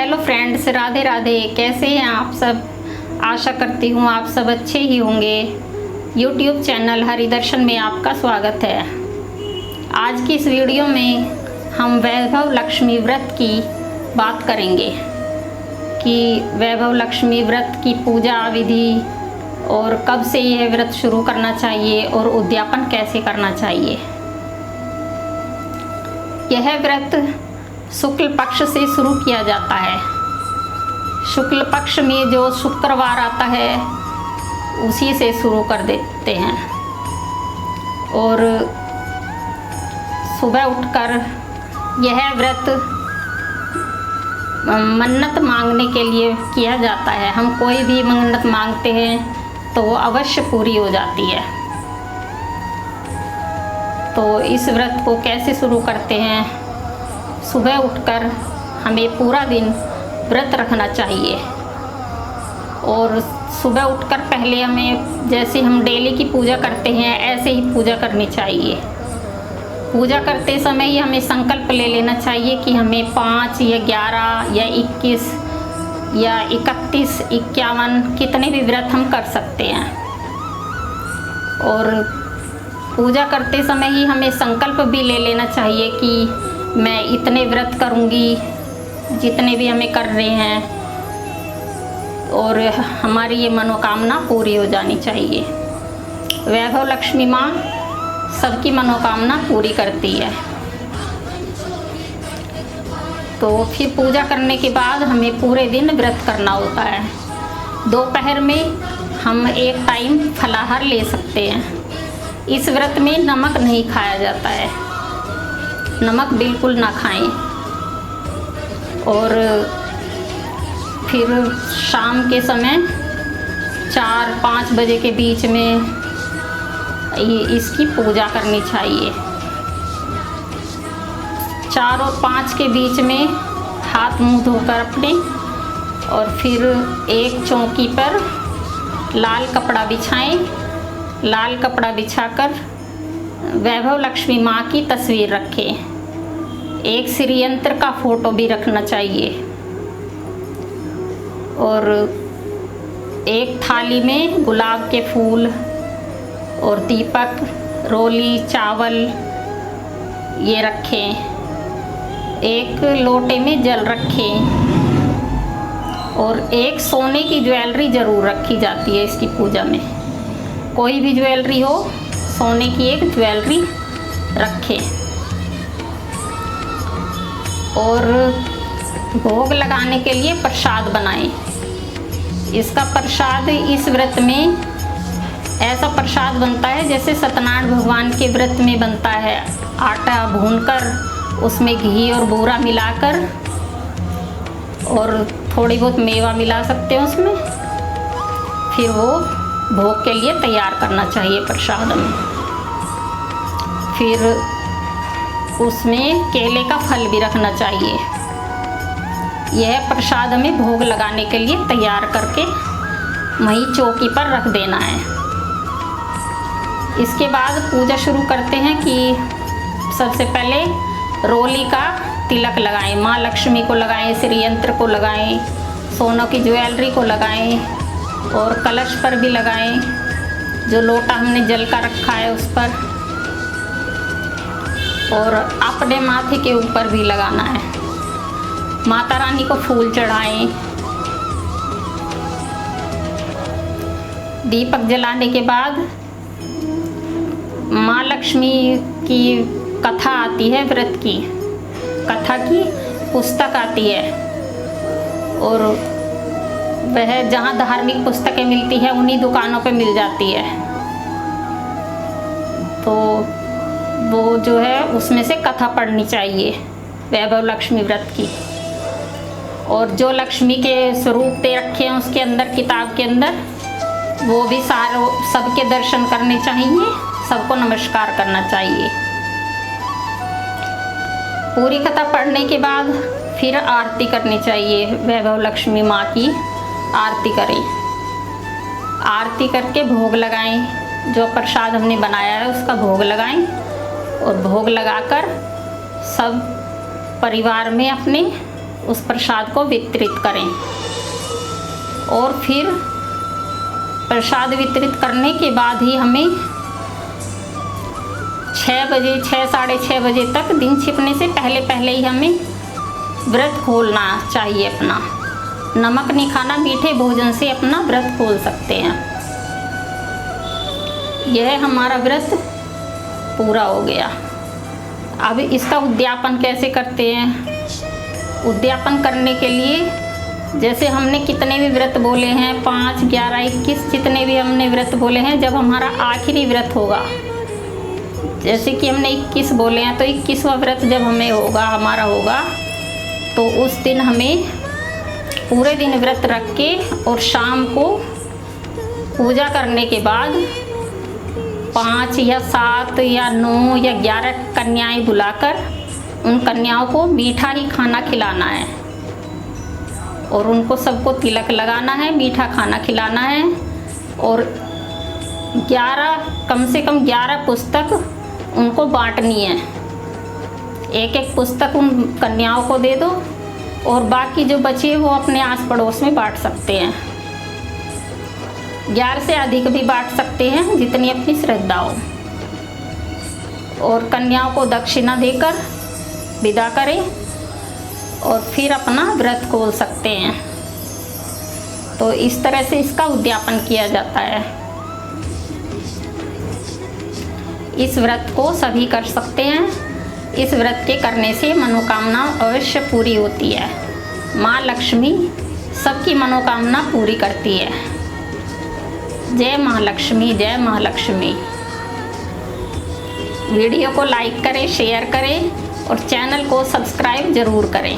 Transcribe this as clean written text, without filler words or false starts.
Hello friends, Radhe Radhe. कैसे हैं आप सब? आशा करती हूँ आप सब अच्छे ही होंगे। यूट्यूब चैनल हरिदर्शन में आपका स्वागत है। आज की इस वीडियो में हम वैभव लक्ष्मी व्रत की बात करेंगे कि वैभव लक्ष्मी व्रत की पूजा विधि और कब से यह व्रत शुरू करना चाहिए और उद्यापन कैसे करना चाहिए। यह व्रत शुक्ल पक्ष से शुरू किया जाता है। शुक्ल पक्ष में जो शुक्रवार आता है उसी से शुरू कर देते हैं और सुबह उठकर यह व्रत मन्नत मांगने के लिए किया जाता है। हम कोई भी मन्नत मांगते हैं तो वो अवश्य पूरी हो जाती है। तो इस व्रत को कैसे शुरू करते हैं? सुबह उठकर हमें पूरा दिन व्रत रखना चाहिए और सुबह उठकर पहले हमें, जैसे हम डेली की पूजा करते हैं ऐसे ही पूजा करनी चाहिए। पूजा करते समय ही हमें संकल्प ले लेना चाहिए कि हमें 5 या 11 या 21 या 31, 51 कितने भी व्रत हम कर सकते हैं। और पूजा करते समय ही हमें संकल्प भी ले लेना चाहिए कि मैं इतने व्रत करूंगी जितने भी हमें कर रहे हैं और हमारी ये मनोकामना पूरी हो जानी चाहिए। वैभव लक्ष्मी माँ सबकी मनोकामना पूरी करती है। तो फिर पूजा करने के बाद हमें पूरे दिन व्रत करना होता है। दोपहर में हम एक टाइम फलाहार ले सकते हैं। इस व्रत में नमक नहीं खाया जाता है, नमक बिल्कुल ना खाएं। और फिर शाम के समय 4-5 बजे के बीच में इसकी पूजा करनी चाहिए। 4 और 5 के बीच में हाथ मुंह धोकर अपने, और फिर एक चौकी पर लाल कपड़ा बिछाएं। लाल कपड़ा बिछाकर वैभव लक्ष्मी माँ की तस्वीर रखें। एक श्री यंत्र का फोटो भी रखना चाहिए और एक थाली में गुलाब के फूल और दीपक, रोली, चावल ये रखें। एक लोटे में जल रखें और एक सोने की ज्वेलरी ज़रूर रखी जाती है इसकी पूजा में। कोई भी ज्वेलरी हो, सोने की एक ज्वेलरी रखें। और भोग लगाने के लिए प्रसाद बनाएं। इसका प्रसाद इस व्रत में ऐसा प्रसाद बनता है जैसे सत्यनारायण भगवान के व्रत में बनता है। आटा भूनकर उसमें घी और बूरा मिलाकर, और थोड़ी बहुत मेवा मिला सकते हैं उसमें, फिर वो भोग के लिए तैयार करना चाहिए प्रसाद में। फिर उसमें केले का फल भी रखना चाहिए। यह प्रसाद हमें भोग लगाने के लिए तैयार करके वहीं चौकी पर रख देना है। इसके बाद पूजा शुरू करते हैं कि सबसे पहले रोली का तिलक लगाएं, माँ लक्ष्मी को लगाएं, श्री यंत्र को लगाएं, सोनों की ज्वेलरी को लगाएं और कलश पर भी लगाएं। जो लोटा हमने जल का रखा है उस पर, और अपने माथे के ऊपर भी लगाना है। माता रानी को फूल चढ़ाएं। दीपक जलाने के बाद माँ लक्ष्मी की कथा आती है, व्रत की कथा की पुस्तक आती है, और वह जहाँ धार्मिक पुस्तकें मिलती है उन्हीं दुकानों पे मिल जाती है। तो वो जो है उसमें से कथा पढ़नी चाहिए वैभव लक्ष्मी व्रत की। और जो लक्ष्मी के स्वरूप दे रखे हैं उसके अंदर, किताब के अंदर, वो भी सबके दर्शन करने चाहिए, सबको नमस्कार करना चाहिए। पूरी कथा पढ़ने के बाद फिर आरती करनी चाहिए। वैभव लक्ष्मी माँ की आरती करें। आरती करके भोग लगाएं। जो प्रसाद हमने बनाया है उसका भोग लगाएं और भोग लगाकर सब परिवार में अपने उस प्रसाद को वितरित करें। और फिर प्रसाद वितरित करने के बाद ही हमें 6 बजे 6 साढ़े 6 बजे तक दिन छिपने से पहले पहले ही हमें व्रत खोलना चाहिए अपना। नमक नहीं खाना, मीठे भोजन से अपना व्रत खोल सकते हैं। यह हमारा व्रत पूरा हो गया। अब इसका उद्यापन कैसे करते हैं? उद्यापन करने के लिए जैसे हमने कितने भी व्रत बोले हैं, 5, 11, 21 जितने भी हमने व्रत बोले हैं, जब हमारा आखिरी व्रत होगा, जैसे कि हमने 21 बोले हैं, तो 21वां व्रत जब हमें होगा, हमारा होगा, तो उस दिन हमें पूरे दिन व्रत रख के और शाम को पूजा करने के बाद 5 या 7 या 9 या 11 कन्याएं बुलाकर उन कन्याओं को मीठा ही खाना खिलाना है और उनको सबको तिलक लगाना है, मीठा खाना खिलाना है। और 11 कम से कम 11 पुस्तक उनको बांटनी है। एक एक पुस्तक उन कन्याओं को दे दो और बाकी जो बची है वो अपने आस पड़ोस में बांट सकते हैं। 11 से अधिक भी बांट सकते हैं, जितनी अपनी श्रद्धा हो। और कन्याओं को दक्षिणा देकर विदा करें और फिर अपना व्रत खोल सकते हैं। तो इस तरह से इसका उद्यापन किया जाता है। इस व्रत को सभी कर सकते हैं। इस व्रत के करने से मनोकामना अवश्य पूरी होती है। माँ लक्ष्मी सबकी मनोकामना पूरी करती है। जय माँ लक्ष्मी, जय माँ लक्ष्मी। वीडियो को लाइक करें, शेयर करें और चैनल को सब्सक्राइब ज़रूर करें।